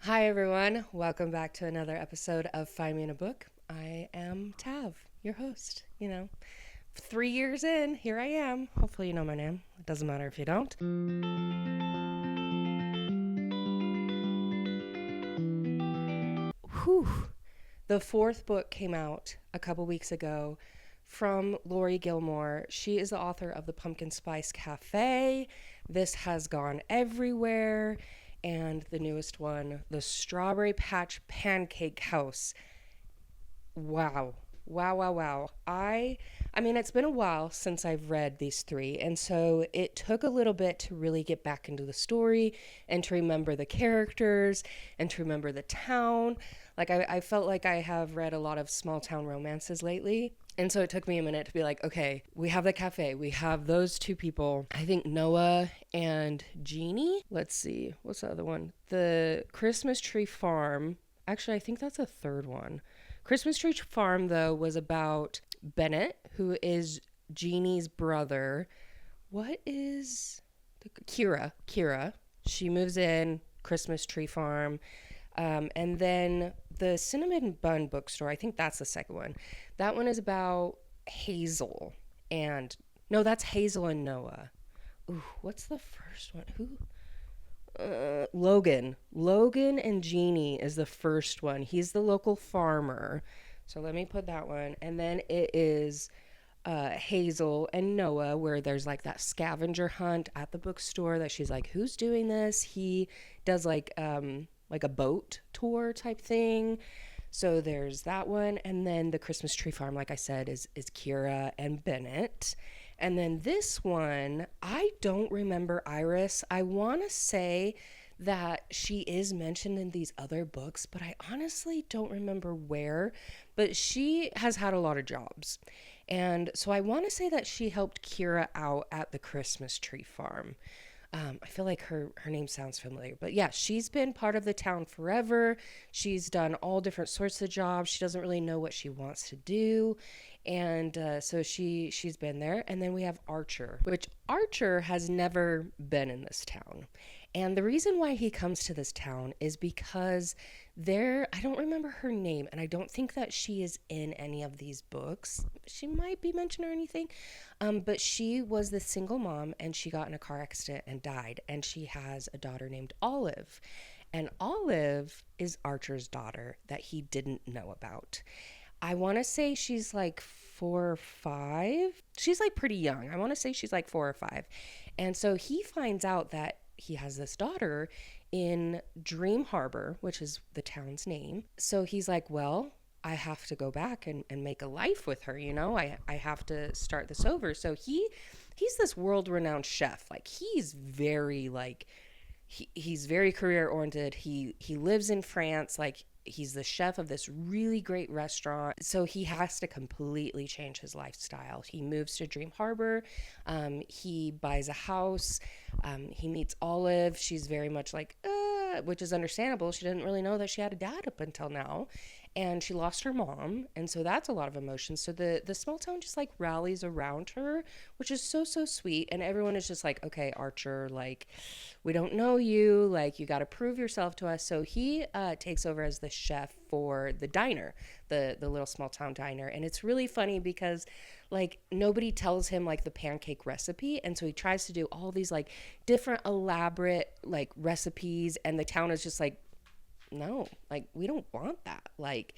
Hi, everyone. Welcome back to another episode of Find Me in a Book. I am Tav, your host. 3 years in, here I am. Hopefully, you know my name. It doesn't matter if you don't. Whew. The fourth book came out a couple weeks ago from Laurie Gilmore. She is the author of The Pumpkin Spice Cafe. This has gone everywhere. And the newest one, The Strawberry Patch Pancake House. Wow. Wow, wow, wow. I mean it's been a while since I've read these three, and so it took a little bit to really get back into the story and to remember the characters and to remember the town. Like I felt like I have read a lot of small town romances lately. And so it took me a minute to be like, okay, we have the cafe. We have those two people. I think Noah and Jeannie. Let's see. What's the other one? The Christmas Tree Farm. Actually, I think that's a third one. Christmas Tree Farm, though, was about Bennett, who is Jeannie's brother. What is Kira? Kira. She moves in, Christmas Tree Farm. And then the Cinnamon Bun Bookstore, I think that's the second one. That one is about Hazel. And, no, that's Hazel and Noah. Ooh, what's the first one? Who? Logan. Logan and Jeannie is the first one. He's the local farmer. So let me put that one. And then it is Hazel and Noah, where there's like that scavenger hunt at the bookstore that she's like, who's doing this? He does like a boat tour type thing. So there's that one. And then the Christmas Tree Farm, like I said, is Kira and Bennett. And then this one, I don't remember Iris. I want to say that she is mentioned in these other books, but I honestly don't remember where. But she has had a lot of jobs. And so I want to say that she helped Kira out at the Christmas Tree Farm. I feel like her name sounds familiar, but yeah, she's been part of the town forever. She's done all different sorts of jobs. She doesn't really know what she wants to do. And so she's been there. And then we have Archer, which Archer has never been in this town. And the reason why he comes to this town is because I don't remember her name, and I don't think that she is in any of these books. She might be mentioned or anything, but she was the single mom, and she got in a car accident and died, and she has a daughter named Olive. And Olive is Archer's daughter that he didn't know about. I want to say she's like 4 or 5. She's like pretty young. I want to say she's like 4 or 5. And so he finds out that he has this daughter in Dream Harbor, which is the town's name. So he's like, well, I have to go back and make a life with her, I have to start this over. So he's this world-renowned chef. Like he's very he's very career oriented. He lives in France. Like he's the chef of this really great restaurant. So he has to completely change his lifestyle. He moves to Dream Harbor. He buys a house. He meets Olive. She's very much like, which is understandable. She didn't really know that she had a dad up until now. And she lost her mom. And so that's a lot of emotions. So the small town just like rallies around her, which is so, so sweet. And everyone is just like, okay, Archer, like, we don't know you. Like, you got to prove yourself to us. So he takes over as the chef for the diner, the little small town diner. And it's really funny because like nobody tells him like the pancake recipe. And so he tries to do all these like different elaborate like recipes. And the town is just like, no, like we don't want that. Like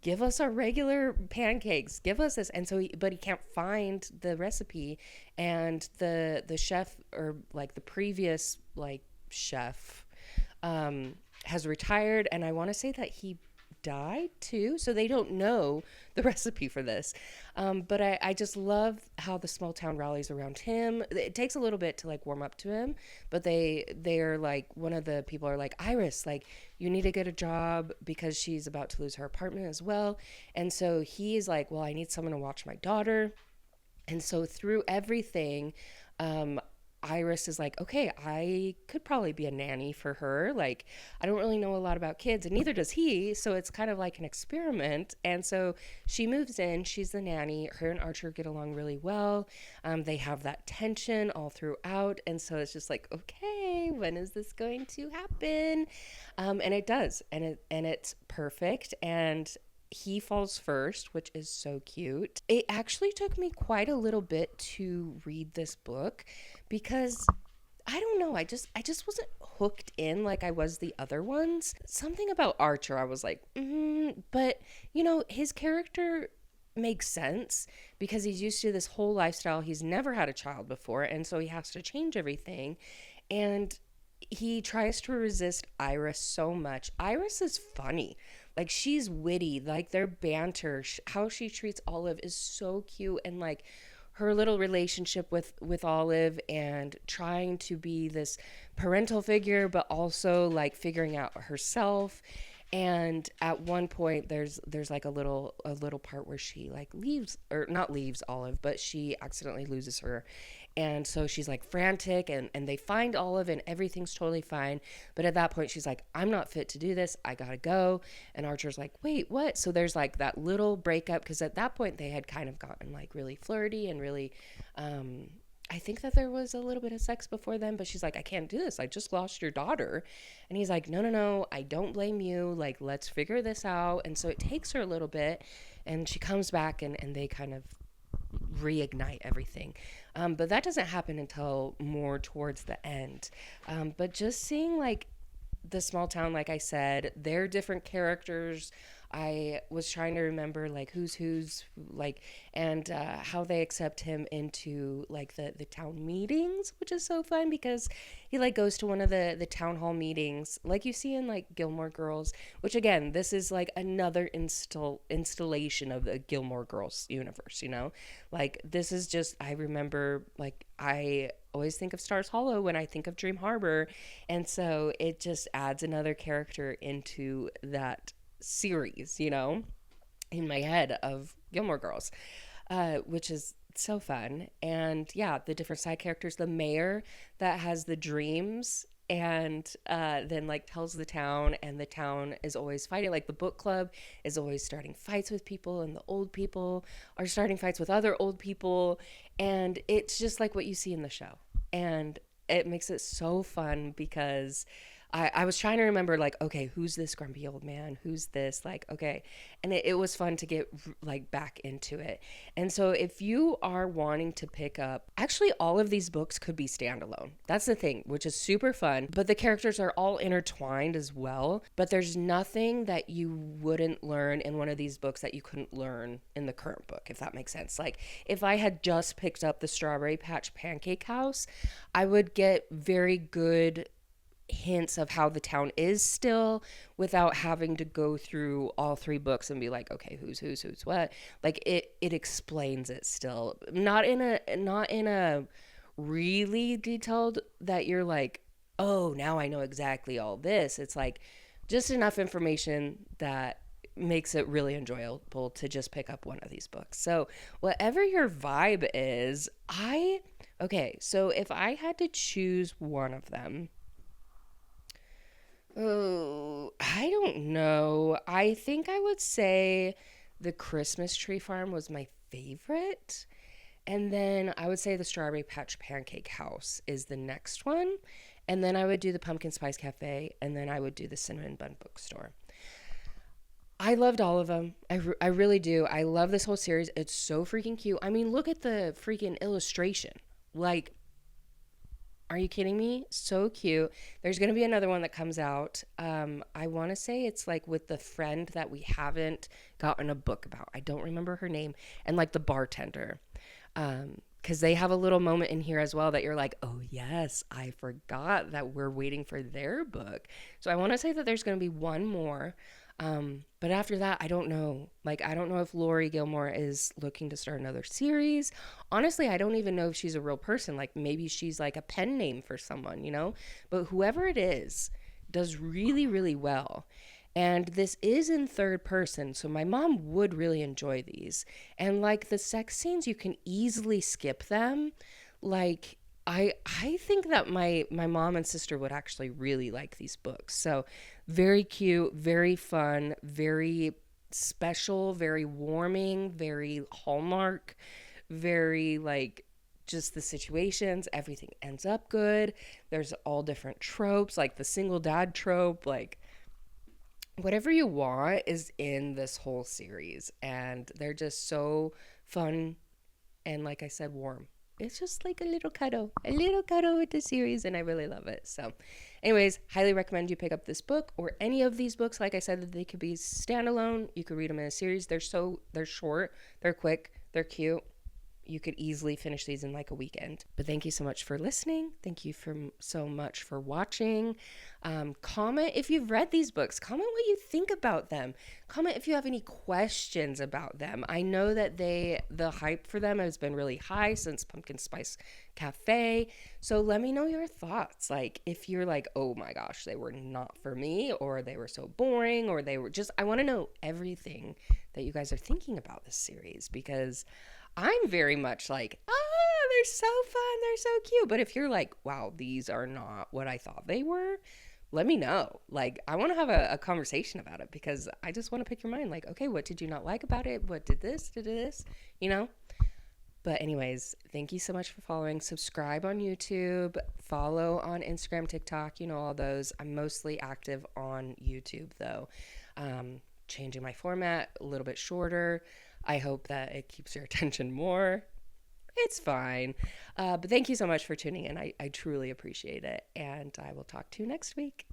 give us our regular pancakes, give us this. And so but he can't find the recipe. And the chef, or like the previous like chef, has retired. And I want to say that he died too, so they don't know the recipe for this. But I just love how the small town rallies around him. It takes a little bit to like warm up to him, but they're like, one of the people are like, Iris, like you need to get a job because she's about to lose her apartment as well. And so he's like, well, I need someone to watch my daughter. And so through everything, Iris is like, okay, I could probably be a nanny for her. Like, I don't really know a lot about kids, and neither does he. So it's kind of like an experiment. And so she moves in. She's the nanny. Her and Archer get along really well. They have that tension all throughout. And so it's just like, okay, yay, when is this going to happen? And it does, and it's perfect. And he falls first, which is so cute. It actually took me quite a little bit to read this book because I don't know, I just wasn't hooked in like I was the other ones. Something about Archer, I was like, but his character makes sense because he's used to this whole lifestyle. He's never had a child before, and so he has to change everything. And he tries to resist Iris so much. Iris is funny. Like, she's witty. Like, their banter, how she treats Olive is so cute. And like her little relationship with Olive and trying to be this parental figure, but also like figuring out herself. And at one point there's like a little part where she like leaves, or not leaves Olive, but she accidentally loses her. And so she's like frantic, and they find Olive and everything's totally fine. But at that point she's like, I'm not fit to do this. I gotta go. And Archer's like, wait, what? So there's like that little breakup, because at that point they had kind of gotten like really flirty and really, I think that there was a little bit of sex before then, but she's like, I can't do this. I just lost your daughter. And he's like, no, no, no, I don't blame you. Like, let's figure this out. And so it takes her a little bit, and she comes back, and they kind of reignite everything. But that doesn't happen until more towards the end. But just seeing like the small town, like I said, their different characters. I was trying to remember like who's like, and how they accept him into like the town meetings, which is so fun because he like goes to one of the town hall meetings like you see in like Gilmore Girls, which again, this is like another installation of the Gilmore Girls universe, like this is just, I remember like I always think of Stars Hollow when I think of Dream Harbor, and so it just adds another character into that series, in my head of Gilmore Girls, which is so fun. And yeah, the different side characters, the mayor that has the dreams and then like tells the town, and the town is always fighting. Like the book club is always starting fights with people, and the old people are starting fights with other old people, and it's just like what you see in the show. And it makes it so fun because I was trying to remember, like, okay, who's this grumpy old man? Who's this? Like, okay. And it was fun to get, like, back into it. And so if you are wanting to pick up, actually, all of these books could be standalone. That's the thing, which is super fun. But the characters are all intertwined as well. But there's nothing that you wouldn't learn in one of these books that you couldn't learn in the current book, if that makes sense. Like, if I had just picked up the Strawberry Patch Pancake House, I would get very good hints of how the town is still without having to go through all three books and be like, okay, who's what. Like it explains it still, not in a really detailed that you're like, oh, now I know exactly all this. It's like just enough information that makes it really enjoyable to just pick up one of these books. So whatever your vibe is, so if I had to choose one of them, oh, I don't know. I think I would say the Christmas Tree Farm was my favorite. And then I would say the Strawberry Patch Pancake House is the next one. And then I would do the Pumpkin Spice Cafe. And then I would do the Cinnamon Bun Bookstore. I loved all of them. I really do. I love this whole series. It's so freaking cute. I mean, look at the freaking illustration. Like, are you kidding me? So cute. There's going to be another one that comes out. I want to say it's like with the friend that we haven't gotten a book about. I don't remember her name. And like the bartender. Because they have a little moment in here as well that you're like, oh yes, I forgot that we're waiting for their book. So I want to say that there's going to be one more. But after that, I don't know. Like, I don't know if Laurie Gilmore is looking to start another series. Honestly, I don't even know if she's a real person. Like, maybe she's like a pen name for someone, But whoever it is does really, really well. And this is in third person, so my mom would really enjoy these. And like the sex scenes, you can easily skip them. Like, I think that my mom and sister would actually really like these books. So very cute, very fun, very special, very warming, very Hallmark, very like just the situations, everything ends up good. There's all different tropes, like the single dad trope, like whatever you want is in this whole series. And they're just so fun and, like I said, warm. It's just like a little cuddle with the series, and I really love it. So, anyways, highly recommend you pick up this book or any of these books. Like I said, that they could be standalone. You could read them in a series. They're short, they're quick, they're cute. You could easily finish these in like a weekend. But thank you so much for listening. Thank you so much for watching. Comment if you've read these books. Comment what you think about them. Comment if you have any questions about them. I know that the hype for them has been really high since Pumpkin Spice Cafe. So let me know your thoughts. Like if you're like, oh my gosh, they were not for me, or they were so boring, or they were just, I want to know everything that you guys are thinking about this series, because I'm very much like, they're so fun, they're so cute. But if you're like, wow, these are not what I thought they were, let me know. Like, I want to have a conversation about it, because I just want to pick your mind. Like, okay, what did you not like about it? What did this, you know? But anyways, thank you so much for following. Subscribe on YouTube, follow on Instagram, TikTok, all those. I'm mostly active on YouTube though. Changing my format a little bit shorter. I hope that it keeps your attention more. It's fine. But thank you so much for tuning in. I truly appreciate it. And I will talk to you next week.